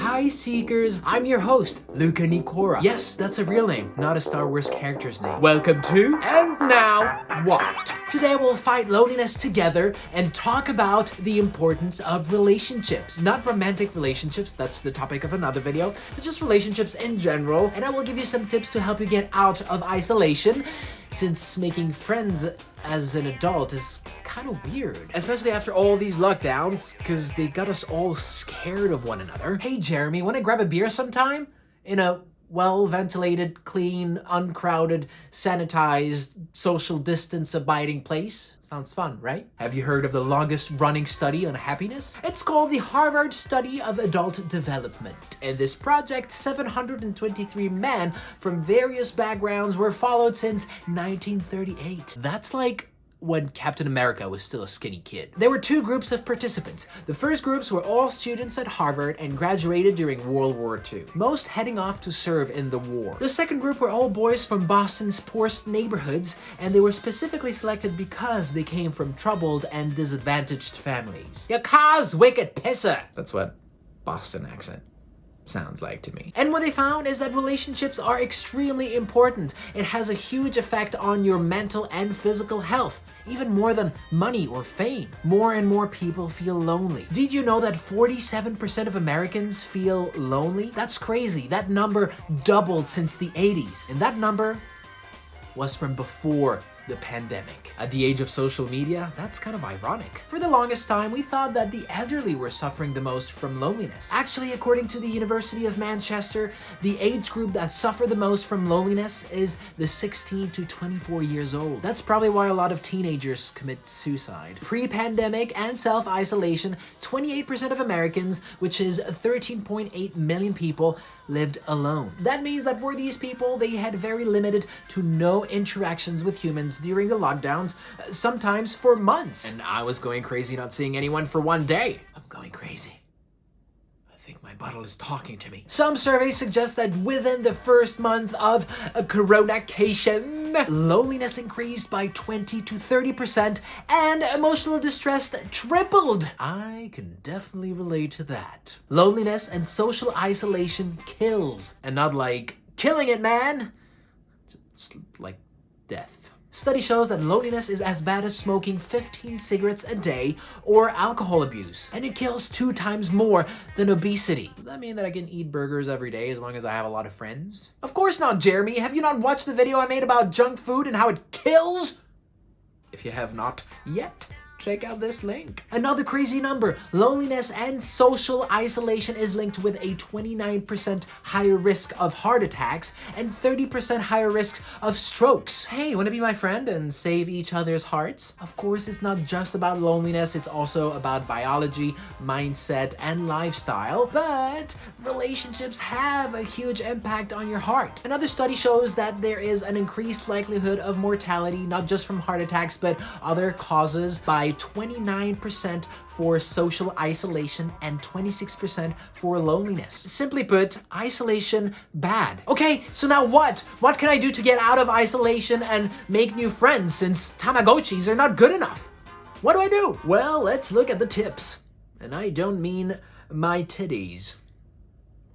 Hi Seekers, I'm your host, Luca Nicora. Yes, that's a real name, not a Star Wars character's name. Welcome to And Now What? Today we'll fight loneliness together and talk about the importance of relationships. Not romantic relationships, that's the topic of another video, but just relationships in general. And I will give you some tips to help you get out of isolation, since making friends as an adult is kind of weird. Especially after all these lockdowns, because they got us all scared of one another. Hey Jeremy, wanna grab a beer sometime? In a well-ventilated, clean, uncrowded, sanitized, social distance abiding place? Sounds fun, right? Have you heard of the longest running study on happiness? It's called the Harvard Study of Adult Development. In this project, 723 men from various backgrounds were followed since 1938. That's like when Captain America was still a skinny kid. There were two groups of participants. The first groups were all students at Harvard and graduated during World War II, most heading off to serve in the war. The second group were all boys from Boston's poorest neighborhoods, and they were specifically selected because they came from troubled and disadvantaged families. Your car's wicked pisser! That's what Boston accent sounds like to me. And what they found is that relationships are extremely important. It has a huge effect on your mental and physical health, even more than money or fame. More and more people feel lonely. Did you know that 47% of Americans feel lonely? That's crazy. That number doubled since the 80s. And that number was from before the pandemic. At the age of social media, that's kind of ironic. For the longest time, we thought that the elderly were suffering the most from loneliness. Actually, according to the University of Manchester, the age group that suffer the most from loneliness is the 16 to 24 years old. That's probably why a lot of teenagers commit suicide. Pre-pandemic and self-isolation, 28% of Americans, which is 13.8 million people, lived alone. That means that for these people, they had very limited to no interactions with humans during the lockdowns, sometimes for months. And I was going crazy not seeing anyone for one day. I'm going crazy. I think my bottle is talking to me. Some surveys suggest that within the first month of a coronacation, loneliness increased by 20 to 30% and emotional distress tripled. I can definitely relate to that. Loneliness and social isolation kills, and not like killing it, man. Just like death. Study shows that loneliness is as bad as smoking 15 cigarettes a day or alcohol abuse, and it kills 2 times more than obesity. Does that mean that I can eat burgers every day as long as I have a lot of friends? Of course not, Jeremy. Have you not watched the video I made about junk food and how it kills? If you have not yet, check out this link. Another crazy number, loneliness and social isolation is linked with a 29% higher risk of heart attacks and 30% higher risks of strokes. Hey, wanna be my friend and save each other's hearts? Of course, it's not just about loneliness, it's also about biology, mindset, and lifestyle, but relationships have a huge impact on your heart. Another study shows that there is an increased likelihood of mortality, not just from heart attacks, but other causes by 29% for social isolation and 26% for loneliness. Simply put, isolation bad. Okay, so now what? What can I do to get out of isolation and make new friends since Tamagotchis are not good enough? What do I do? Well, let's look at the tips. And I don't mean my titties.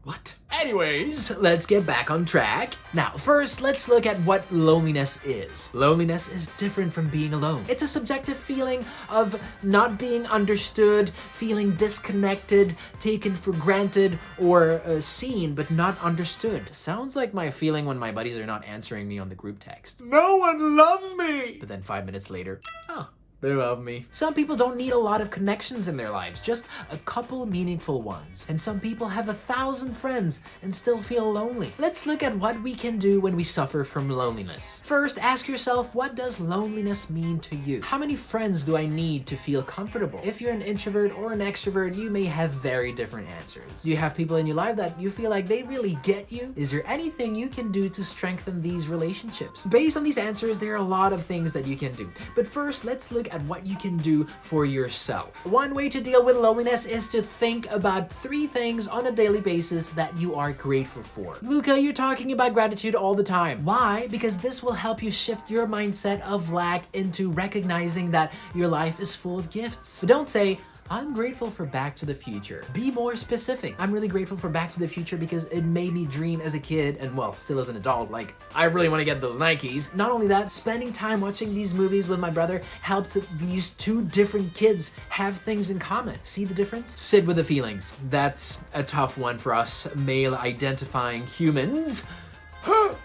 What? Anyways, let's get back on track. Now, first, let's look at what loneliness is. Loneliness is different from being alone. It's a subjective feeling of not being understood, feeling disconnected, taken for granted, or seen but not understood. Sounds like my feeling when my buddies are not answering me on the group text. No one loves me! But then 5 minutes later, oh, they love me. Some people don't need a lot of connections in their lives, just a couple meaningful ones. And some people have 1,000 friends and still feel lonely. Let's look at what we can do when we suffer from loneliness. First, ask yourself, what does loneliness mean to you? How many friends do I need to feel comfortable? If you're an introvert or an extrovert, you may have very different answers. Do you have people in your life that you feel like they really get you? Is there anything you can do to strengthen these relationships? Based on these answers, there are a lot of things that you can do. But first, let's look at what you can do for yourself. One way to deal with loneliness is to think about 3 things on a daily basis that you are grateful for. Luca, you're talking about gratitude all the time. Why? Because this will help you shift your mindset of lack into recognizing that your life is full of gifts. But don't say, I'm grateful for Back to the Future. Be more specific. I'm really grateful for Back to the Future because it made me dream as a kid and, well, still as an adult, like, I really want to get those Nikes. Not only that, spending time watching these movies with my brother helped these two different kids have things in common. See the difference? Sit with the feelings. That's a tough one for us male-identifying humans.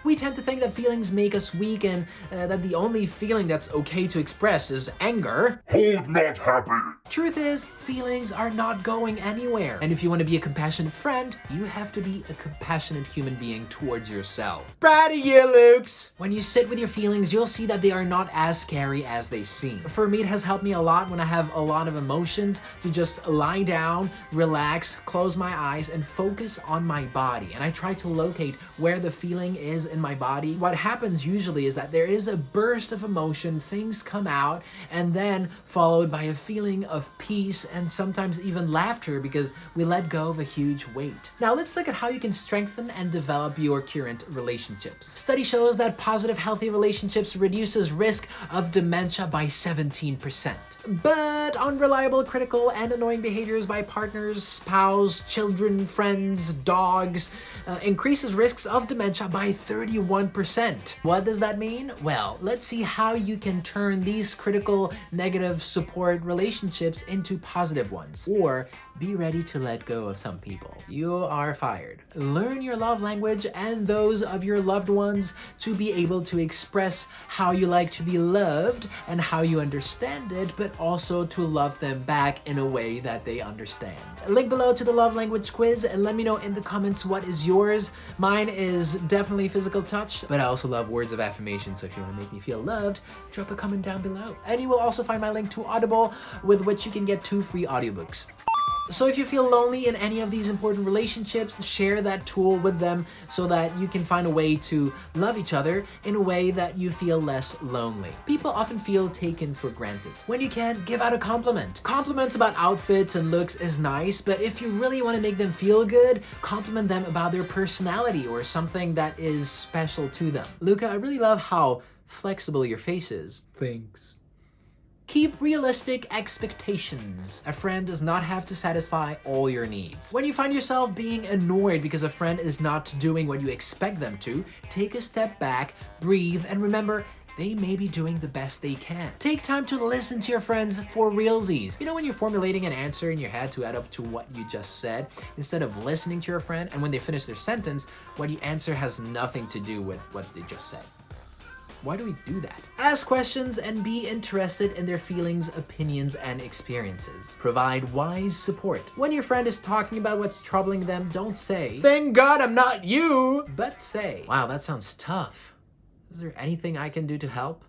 We tend to think that feelings make us weak and that the only feeling that's okay to express is anger. Hold not happy. Truth is, feelings are not going anywhere. And if you want to be a compassionate friend, you have to be a compassionate human being towards yourself. Proud of you, Lukes! When you sit with your feelings, you'll see that they are not as scary as they seem. For me, it has helped me a lot when I have a lot of emotions to just lie down, relax, close my eyes, and focus on my body. And I try to locate where the feeling is in my body. What happens usually is that there is a burst of emotion, things come out, and then followed by a feeling of peace and sometimes even laughter because we let go of a huge weight. Now let's look at how you can strengthen and develop your current relationships. Study shows that positive, healthy relationships reduces risk of dementia by 17%. But unreliable, critical, and annoying behaviors by partners, spouse, children, friends, dogs increases risks of dementia by 31%. What does that mean? Well, let's see how you can turn these critical, negative support relationships into positive ones. Or be ready to let go of some people. You are fired. Learn your love language and those of your loved ones to be able to express how you like to be loved and how you understand it, but also to love them back in a way that they understand. Link below to the love language quiz and let me know in the comments what is yours. Mine is definitely physical touch, but I also love words of affirmation, so if you want to make me feel loved, drop a comment down below. And you will also find my link to Audible, with which you can get 2 free audiobooks. So if you feel lonely in any of these important relationships, share that tool with them so that you can find a way to love each other in a way that you feel less lonely. People often feel taken for granted. When you can, give out a compliment. Compliments about outfits and looks is nice, but if you really want to make them feel good, compliment them about their personality or something that is special to them. Luca, I really love how flexible your face is. Thanks. Keep realistic expectations. A friend does not have to satisfy all your needs. When you find yourself being annoyed because a friend is not doing what you expect them to, take a step back, breathe, and remember, they may be doing the best they can. Take time to listen to your friends for realsies. You know when you're formulating an answer in your head to add up to what you just said, instead of listening to your friend, and when they finish their sentence, what you answer has nothing to do with what they just said. Why do we do that? Ask questions and be interested in their feelings, opinions, and experiences. Provide wise support. When your friend is talking about what's troubling them, don't say, "Thank God I'm not you," but say, "Wow, that sounds tough. Is there anything I can do to help?"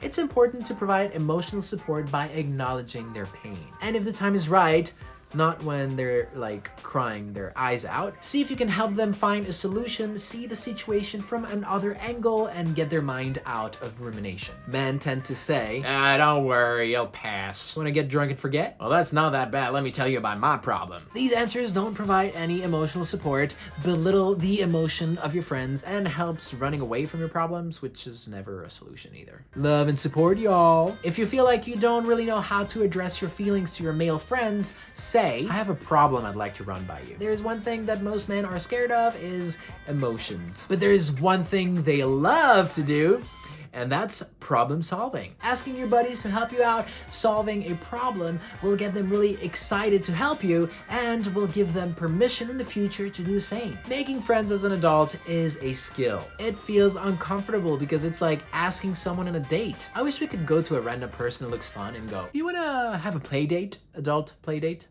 It's important to provide emotional support by acknowledging their pain. And if the time is right, not when they're like crying their eyes out. See if you can help them find a solution, see the situation from another angle, and get their mind out of rumination. Men tend to say, don't worry, you'll pass. Wanna get drunk and forget? Well, that's not that bad, let me tell you about my problem. These answers don't provide any emotional support, belittle the emotion of your friends, and helps running away from your problems, which is never a solution either. Love and support, y'all. If you feel like you don't really know how to address your feelings to your male friends, say, I have a problem I'd like to run by you. There's one thing that most men are scared of is emotions. But there's one thing they love to do, and that's problem solving. Asking your buddies to help you out solving a problem will get them really excited to help you and will give them permission in the future to do the same. Making friends as an adult is a skill. It feels uncomfortable because it's like asking someone on a date. I wish we could go to a random person who looks fun and go, "You wanna have a play date? Adult play date?"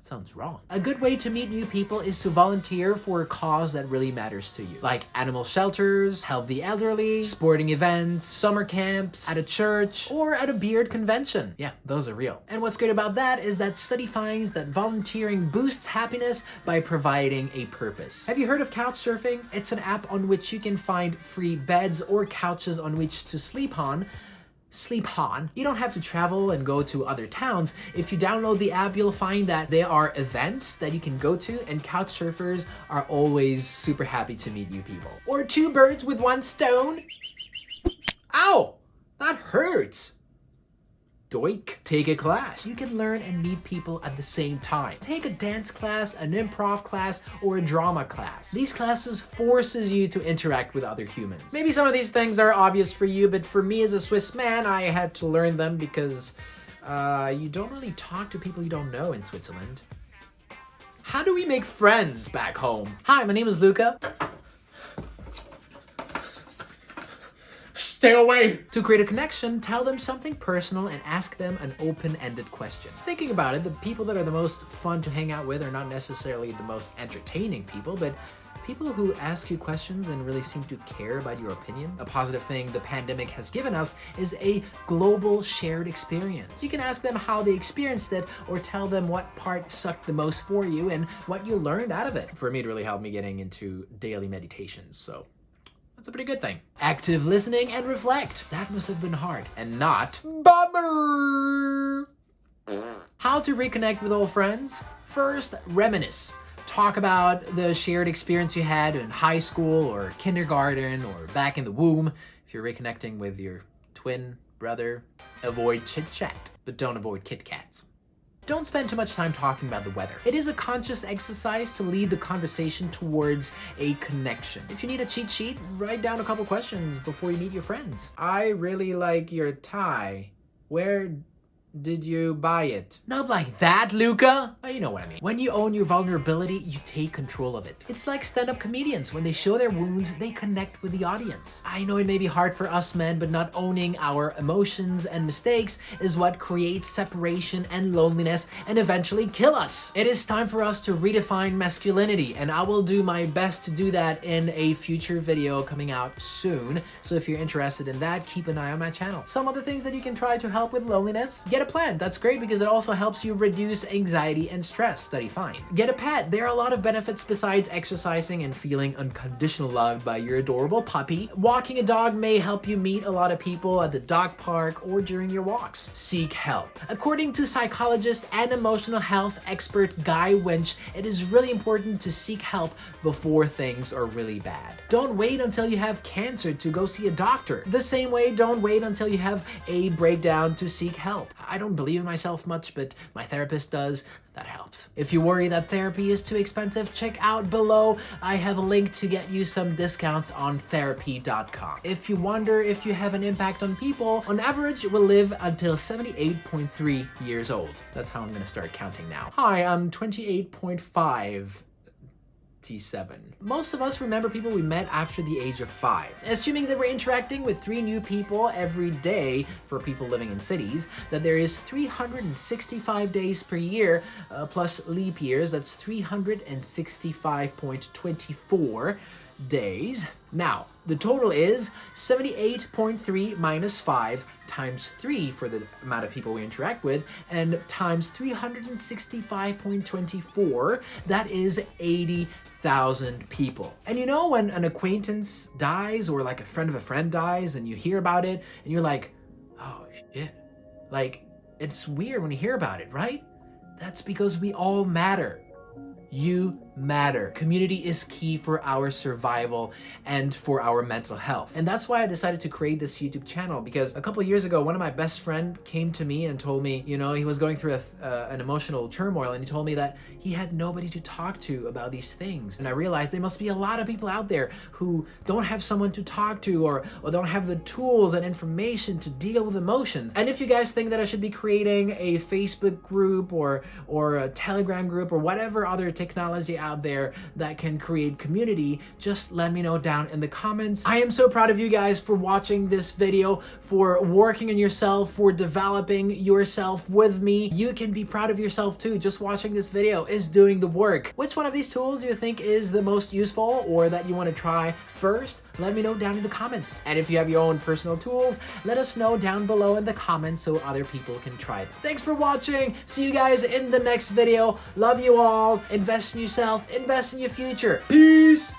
Sounds wrong. A good way to meet new people is to volunteer for a cause that really matters to you. Like animal shelters, help the elderly, sporting events, summer camps, at a church, or at a beard convention. Yeah, those are real. And what's great about that is that study finds that volunteering boosts happiness by providing a purpose. Have you heard of couch surfing? It's an app on which you can find free beds or couches on which to sleep on. You don't have to travel and go to other towns. If you download the app, you'll find that there are events that you can go to, and couch surfers are always super happy to meet new people. Or 2 birds with 1 stone. Ow! That hurts. Doik. Take a class. You can learn and meet people at the same time. Take a dance class, an improv class, or a drama class. These classes forces you to interact with other humans. Maybe some of these things are obvious for you, but for me as a Swiss man, I had to learn them because you don't really talk to people you don't know in Switzerland. How do we make friends back home? Hi, my name is Luca. Stay away! To create a connection, tell them something personal and ask them an open-ended question. Thinking about it, the people that are the most fun to hang out with are not necessarily the most entertaining people, but people who ask you questions and really seem to care about your opinion. A positive thing the pandemic has given us is a global shared experience. You can ask them how they experienced it or tell them what part sucked the most for you and what you learned out of it. For me, it really helped me getting into daily meditations, so that's a pretty good thing. Active listening and reflect. That must have been hard and not bummer. How to reconnect with old friends? First, reminisce. Talk about the shared experience you had in high school or kindergarten or back in the womb. If you're reconnecting with your twin brother, avoid chit chat, but don't avoid Kit Kats. Don't spend too much time talking about the weather. It is a conscious exercise to lead the conversation towards a connection. If you need a cheat sheet, write down a couple questions before you meet your friends. I really like your tie. Where did you buy it? Not like that, Luca. You know what I mean. When you own your vulnerability, you take control of it. It's like stand-up comedians. When they show their wounds, they connect with the audience. I know it may be hard for us men, but not owning our emotions and mistakes is what creates separation and loneliness and eventually kill us. It is time for us to redefine masculinity, and I will do my best to do that in a future video coming out soon. So if you're interested in that, keep an eye on my channel. Some other things that you can try to help with loneliness: get a plant. That's great because it also helps you reduce anxiety and stress, study finds. Get a pet. There are a lot of benefits besides exercising and feeling unconditional love by your adorable puppy. Walking a dog may help you meet a lot of people at the dog park or during your walks. Seek help. According to psychologist and emotional health expert Guy Winch, it is really important to seek help before things are really bad. Don't wait until you have cancer to go see a doctor. The same way, don't wait until you have a breakdown to seek help. I don't believe in myself much, but my therapist does. That helps. If you worry that therapy is too expensive, check out below. I have a link to get you some discounts on therapy.com. If you wonder if you have an impact on people, on average, you will live until 78.3 years old. That's how I'm gonna start counting now. Hi, I'm 28.5. Most of us remember people we met after the age of 5. Assuming that we're interacting with 3 new people every day for people living in cities, that there is 365 days per year, plus leap years, that's 365.24 days. Now, the total is 78.3 minus 5 times 3 for the amount of people we interact with, and times 365.24, that is 80,000 people. And you know when an acquaintance dies or like a friend of a friend dies and you hear about it and you're like, oh shit. Like, it's weird when you hear about it, right? That's because we all matter. You matter. Community is key for our survival and for our mental health. And that's why I decided to create this YouTube channel, because a couple of years ago, one of my best friend came to me and told me, you know, he was going through an emotional turmoil, and he told me that he had nobody to talk to about these things. And I realized there must be a lot of people out there who don't have someone to talk to or don't have the tools and information to deal with emotions. And if you guys think that I should be creating a Facebook group or a Telegram group or whatever other technology out there that can create community, just let me know down in the comments. I am so proud of you guys for watching this video, for working on yourself, for developing yourself with me. You can be proud of yourself too. Just watching this video is doing the work. Which one of these tools do you think is the most useful or that you want to try first? Let me know down in the comments. And if you have your own personal tools, let us know down below in the comments so other people can try them. Thanks for watching. See you guys in the next video. Love you all. Invest in yourself. Invest in your future. Peace.